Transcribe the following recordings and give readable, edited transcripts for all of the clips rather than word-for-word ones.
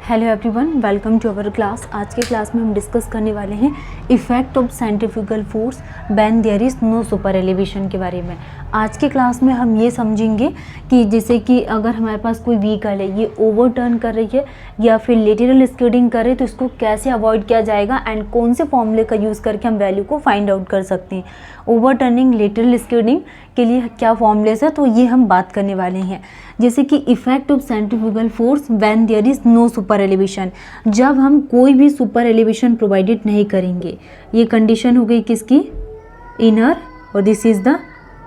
Hello everyone, welcome to our class. आज के class में हम डिस्कस करने वाले हैं effect of centrifugal force when there is no super elevation के बारे में। आज के क्लास में हम ये समझेंगे कि जैसे कि अगर हमारे पास कोई व्हीकल है, ये ओवरटर्न कर रही है या फिर लेटरल स्किडिंग कर रही है, तो इसको कैसे अवॉइड किया जाएगा एंड कौन से फॉर्मूले का यूज़ करके हम वैल्यू को फाइंड आउट कर सकते हैं। ओवरटर्निंग, लेटरल स्किडिंग के लिए क्या फॉर्मूलेस है, तो ये हम बात करने वाले हैं। जैसे कि effect of centrifugal force when there is no super elevation, जब हम कोई भी सुपर एलिवेशन प्रोवाइडेड नहीं करेंगे। ये कंडीशन हो गई किसकी? इनर, और दिस इज द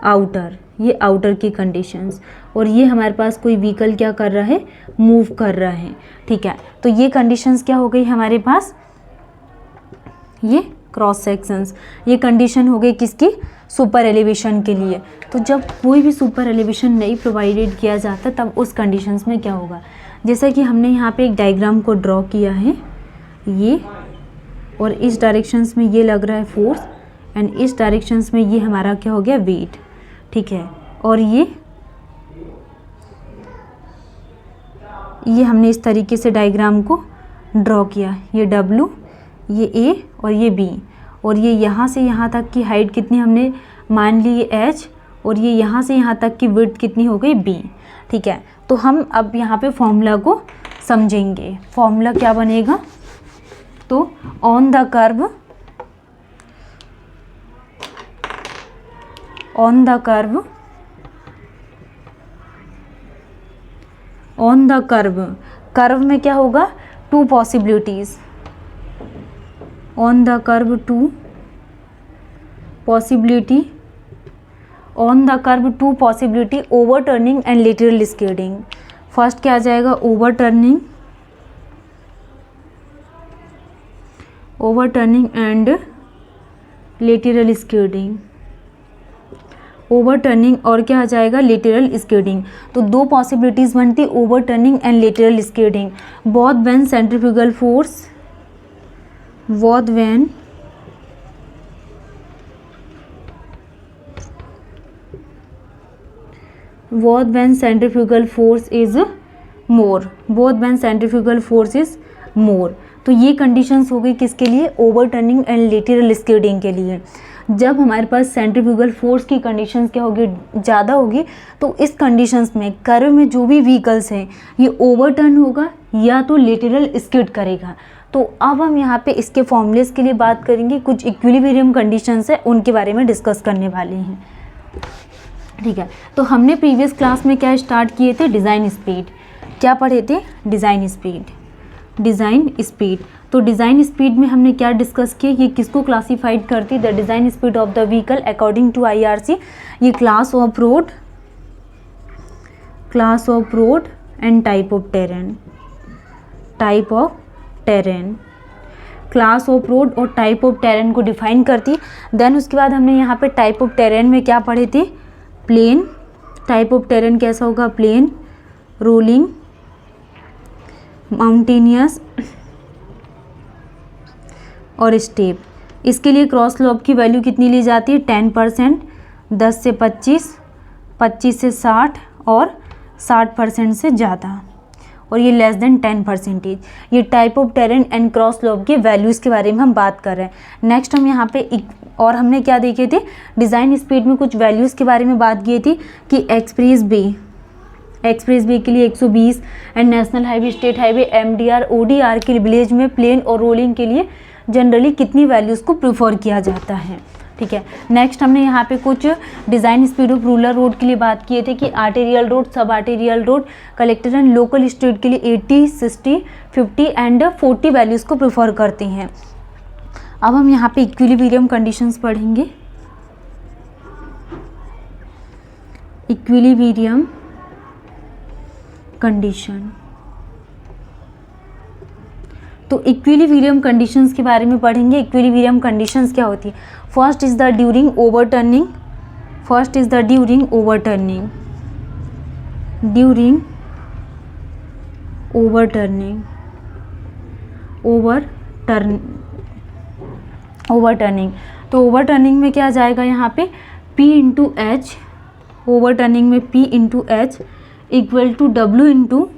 आउटर, ये आउटर की कंडीशंस। और ये हमारे पास कोई व्हीकल क्या कर रहा है? मूव कर रहा है। ठीक है, तो ये कंडीशंस क्या हो गई हमारे पास? ये क्रॉस सेक्शंस, ये कंडीशन हो गई किसकी? सुपर एलिवेशन के लिए। तो जब कोई भी सुपर एलिवेशन नहीं प्रोवाइडेड किया जाता तब उस कंडीशंस में क्या होगा? जैसा कि हमने यहाँ पे एक डायग्राम को ड्रॉ किया है, ये और इस डायरेक्शंस में ये लग रहा है फोर्स एंड इस डायरेक्शंस में ये हमारा क्या हो गया? वेट। ठीक है, और ये हमने इस तरीके से डायग्राम को ड्रॉ किया। ये W, ये A और ये B, और ये यहाँ से यहाँ तक की हाइट कितनी हमने मान ली? ये H, और ये यहाँ से यहाँ तक की विड्थ कितनी हो गई? B। ठीक है, तो हम अब यहाँ पे फॉर्मूला को समझेंगे। फॉर्मूला क्या बनेगा? तो ऑन द कर्व, कर्व में क्या होगा? To possibilities. On the curve to possibility overturning and lateral skidding. First क्या आ जाएगा? Overturning and lateral skidding. Overturning और क्या आ जाएगा? Lateral skidding. तो दो पॉसिबिलिटीज़ बनती, overturning and lateral skidding. Both when centrifugal force, when centrifugal force is more। तो ये कंडीशंस हो गई किसके लिए? ओवरटर्निंग एंड लेटरल स्किडिंग के लिए। जब हमारे पास सेंट्रीफ्यूगल फोर्स की कंडीशंस क्या होगी? ज़्यादा होगी। तो इस कंडीशंस में कर्व में जो भी व्हीकल्स हैं ये ओवरटर्न होगा या तो लेटरल स्किड करेगा। तो अब हम यहाँ पे इसके फॉर्मूलेस के लिए बात करेंगे। कुछ इक्विलिब्रियम कंडीशंस है उनके बारे में डिस्कस करने वाले हैं। ठीक है, तो हमने प्रीवियस क्लास में क्या स्टार्ट किए थे? Design speed. क्या पढ़े थे? Design speed. तो डिज़ाइन स्पीड में हमने क्या डिस्कस किया? ये किसको क्लासीफाइड करती? The design speed of the vehicle according to IRC। ये class of road and type of terrain. Class of road और टाइप ऑफ टेरेन को डिफाइन करती। देन उसके बाद हमने यहाँ पे टाइप ऑफ टेरेन में क्या पढ़े थे? प्लेन। टाइप ऑफ टेरेन कैसा होगा? प्लेन, रोलिंग, माउंटेनियस और स्टेप। इसके लिए क्रॉस स्लोप की वैल्यू कितनी ली जाती है? 10%, 10 से 25, 25 से 60 और 60% से ज़्यादा, और ये लेस देन 10%। ये type of terrain and cross slope के वैल्यूज़ के बारे में हम बात कर रहे हैं। नेक्स्ट हम यहाँ पे और हमने क्या देखे थे? डिज़ाइन स्पीड में कुछ वैल्यूज़ के बारे में बात की थी कि एक्सप्रेस वे के लिए 120 and national highway, state highway, MDR, ODR के लिए विलेज में प्लेन और रोलिंग के लिए जनरली कितनी वैल्यूज़ को प्रेफर किया जाता है। ठीक है, नेक्स्ट हमने यहाँ पे कुछ design speed of rural road के लिए बात किए थे कि आर्टेरियल रोड, सब arterial road, collector and local street के लिए 80, 60, 50 एंड 40 वैल्यूज़ को प्रेफर करते हैं। अब हम यहाँ पे इक्विलिब्रियम कंडीशंस पढ़ेंगे। Equilibrium condition. तो इक्विलिब्रियम कंडीशंस के बारे में पढ़ेंगे। इक्विलिब्रियम कंडीशंस क्या होती है? First is the during overturning. तो ओवरटर्निंग में क्या आ जाएगा यहाँ पे? P इंटू H, ओवरटर्निंग में P into H equal to W into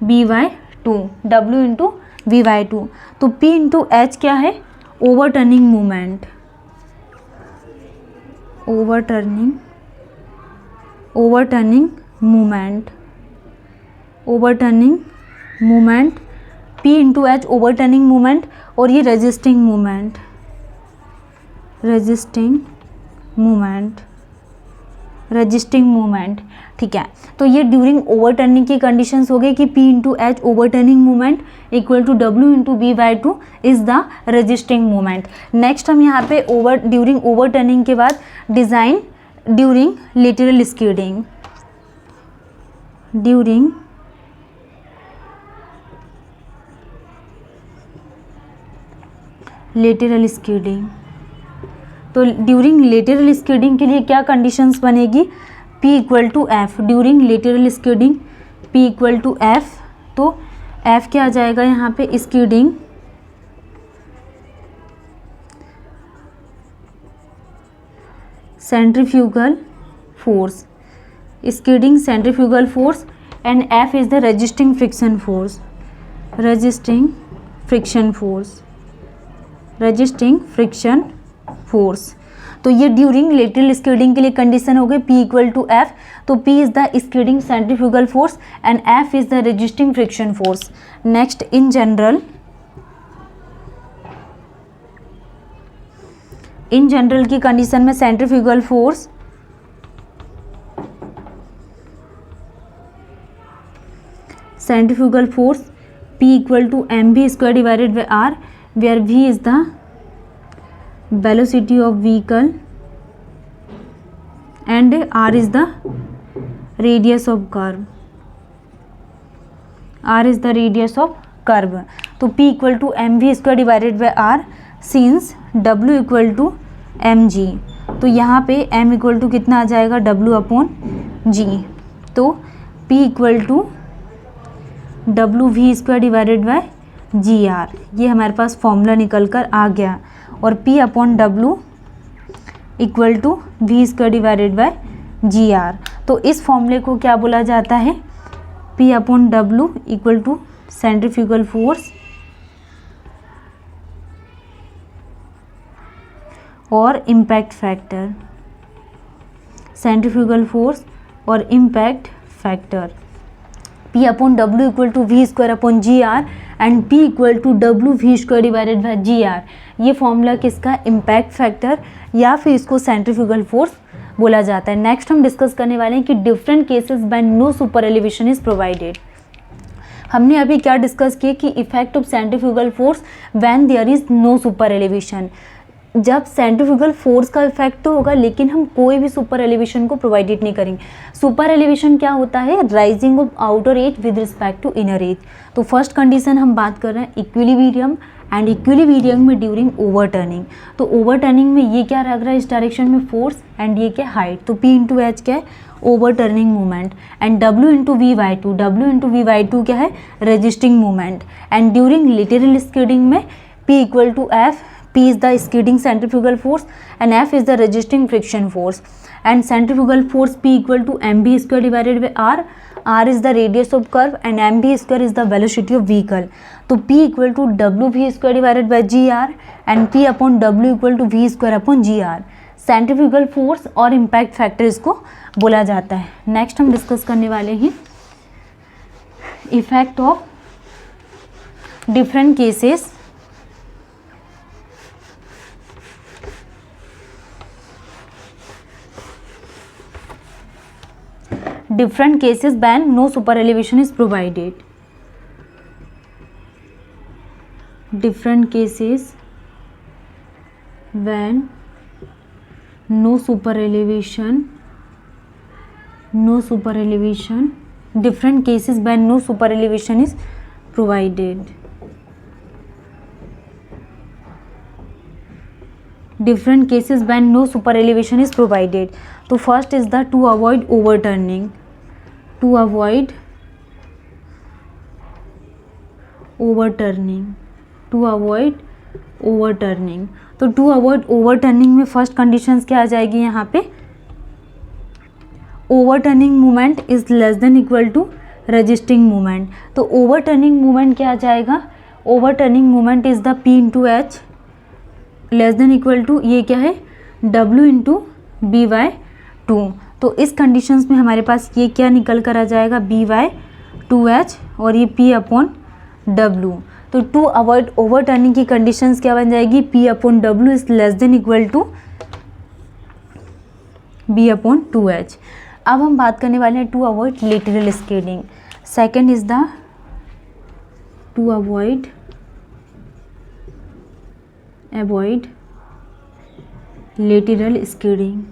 BY two, W into V by two. तो P इंटू एच क्या है, overturning movement, overturning movement, overturning movement, P into H overturning movement, और ये resisting movement, resisting movement, ठीक है। तो ये during overturning की कंडीशंस हो गई कि P into H overturning movement equal to W into V by two is the resisting movement. Next हम यहाँ पे ड्यूरिंग ओवरटर्निंग के बाद design during lateral skidding, during lateral skidding. तो ड्यूरिंग लेटरल स्कीडिंग के लिए क्या कंडीशंस बनेगी, P equal to F, during lateral skidding P equal to F. तो F क्या आ जाएगा यहाँ पे, skidding centrifugal force, skidding centrifugal force, and F is the resisting friction force, resisting friction force. तो ये ड्यूरिंग लेटरल स्कीडिंग के लिए कंडीशन हो गई, P इक्वल टू एफ। तो P is the skidding centrifugal force and F is the resisting friction force. Next in general की condition में centrifugal force P equal to mv square divided by r, where v is the velocity of vehicle and r is the radius of curve, तो P equal to mv square divided by r since W equal to mg। तो यहाँ पे m equal to कितना आ जाएगा, W upon g। तो P equal to WV square divided by GR, ये हमारे पास फॉर्मूला निकल कर आ गया। और P upon W equal to V square divided by GR। तो इस फॉर्मूले को क्या बोला जाता है, P upon W equal to centrifugal force और इम्पैक्ट फैक्टर, सेंट्रीफ्यूगल फोर्स और impact factor. P upon W equal to V square upon GR and P equal to W V square divided by GR। ये formula किसका, impact factor या फिर इसको centrifugal force बोला जाता है। नेक्स्ट हम डिस्कस करने वाले हैं कि different cases when no super elevation is provided. हमने अभी क्या डिस्कस किया कि effect of centrifugal force when there is no super elevation. जब सेंट्रीफ्यूगल फोर्स का इफेक्ट तो होगा लेकिन हम कोई भी सुपर एलिवेशन को प्रोवाइडेड नहीं करेंगे। सुपर एलिवेशन क्या होता है, rising of outer edge with respect to inner edge. तो फर्स्ट कंडीशन हम बात कर रहे हैं इक्विलिब्रियम, एंड इक्विलिब्रियम में ड्यूरिंग ओवरटर्निंग। तो ओवरटर्निंग में ये क्या लग रहा है, इस डायरेक्शन में फोर्स एंड ये क्या हाइट। तो P इंटू एच क्या है, overturning movement, and W into V by two, W into V by two क्या है, resisting movement. And during lateral skidding में P equal to F, P is the skidding centrifugal force and F is the resisting friction force, and centrifugal force P equal to mv square divided by r, r is the radius of curve and mv square is the velocity of vehicle। तो P equal to wv square divided by gr and P upon w equal to v square upon gr। Centrifugal force और impact factor इसको बोला जाता है। Next हम discuss करने वाले हैं effect of different cases when no super elevation is provided। different cases when no super elevation, different cases when no super elevation is provided। different cases when no super elevation is provided। तो first is the to avoid overturning, to avoid overturning, to avoid overturning। तो to avoid overturning में first conditions क्या आ जाएगी यहाँ पे, overturning moment is less than equal to resisting movement. तो overturning movement क्या आ जाएगा, overturning movement is the P into H less than equal to ये क्या है W इंटू B/2। तो इस कंडीशंस में हमारे पास ये क्या निकल कर आ जाएगा B/2H और ये P/W। तो टू अवॉइड ओवरटर्निंग की कंडीशंस क्या बन जाएगी P/W is less than equal to B/2H। अब हम बात करने वाले हैं to avoid lateral skidding. Second is the to avoid lateral skidding.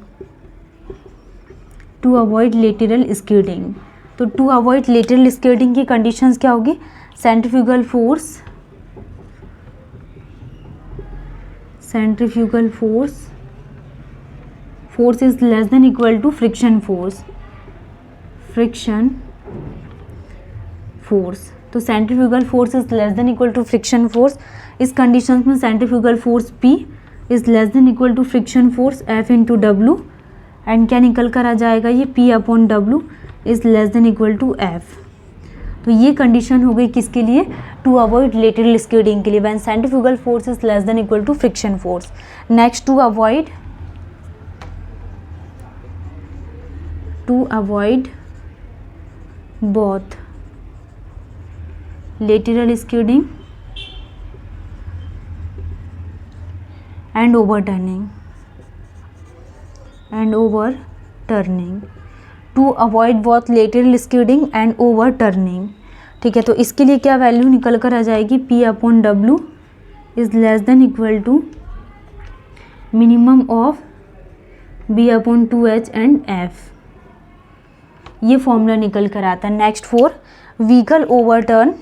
To avoid lateral skidding, तो टू अवॉइड लेटरल स्कीडिंग की कंडीशंस क्या होगी, centrifugal force is less than equal to friction force. तो centrifugal force is less than equal to friction force. इस conditions में centrifugal force P is less than equal to friction force F into W and क्या निकल कर आ जाएगा ये P/W is less than equal to F। तो ये कंडीशन हो गई किसके लिए, टू अवॉइड लेटरल स्कीडिंग के लिए, when centrifugal force is less than equal to friction force. Next to avoid both lateral skidding and overturning. To avoid both lateral skidding and overturning. ठीक है, तो इसके लिए क्या वैल्यू निकल कर आ जाएगी P/W is less than equal to minimum of B/2H and F। ये फॉर्मूला निकल कर आता है। Next for vehicle overturn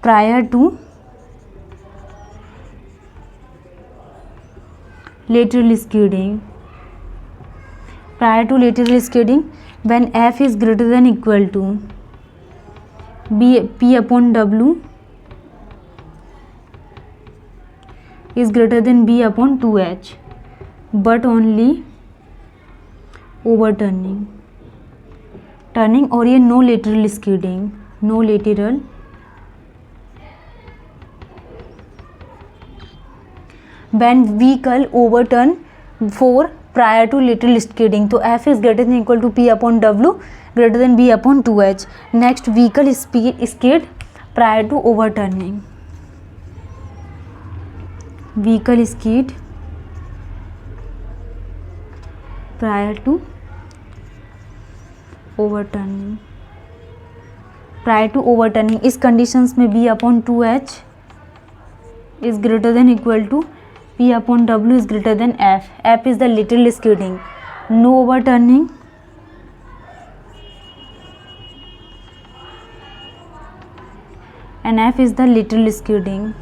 prior to lateral skidding when F is greater than equal to P/W is greater than B/2H, but only overturning और ये no lateral skidding, when vehicle overturn for prior to lateral skidding, तो F is greater than equal to P/W greater than B/2H। next vehicle skid prior to overturning, prior to overturning इस conditions में B/2H is greater than equal to P/W is greater than F. F is the lateral skidding, no overturning and F is the lateral skidding,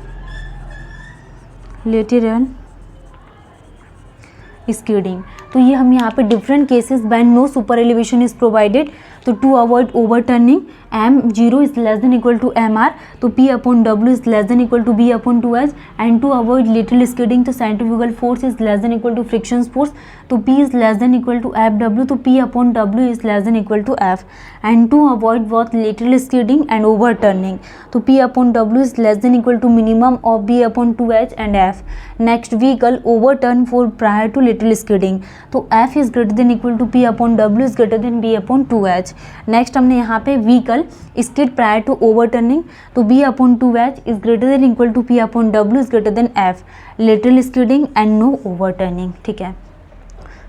तो ये हम यहाँ पे different cases when no super elevation is provided. तो to avoid overturning M0 is less than equal to MR, तो P/W is less than equal to B/2H and to avoid lateral skidding तो centrifugal force is less than equal to friction force, तो P is less than equal to F/W, तो P/W is less than equal to F and to avoid both lateral skidding and overturning तो P/W is less than equal to minimum of B/2H and F। Next vehicle overturn for prior to lateral skidding, तो F is greater than equal to P/W is greater than B/2H। Next हमने यहाँ पे vehicle skid prior to overturning, तो B/2H is greater than equal to P/W is greater than F, lateral skidding and no overturning. ठीक है,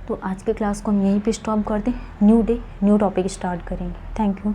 तो आज के class को हम यहीं पे स्टॉप कर दें। New day new topic start करेंगे। Thank you.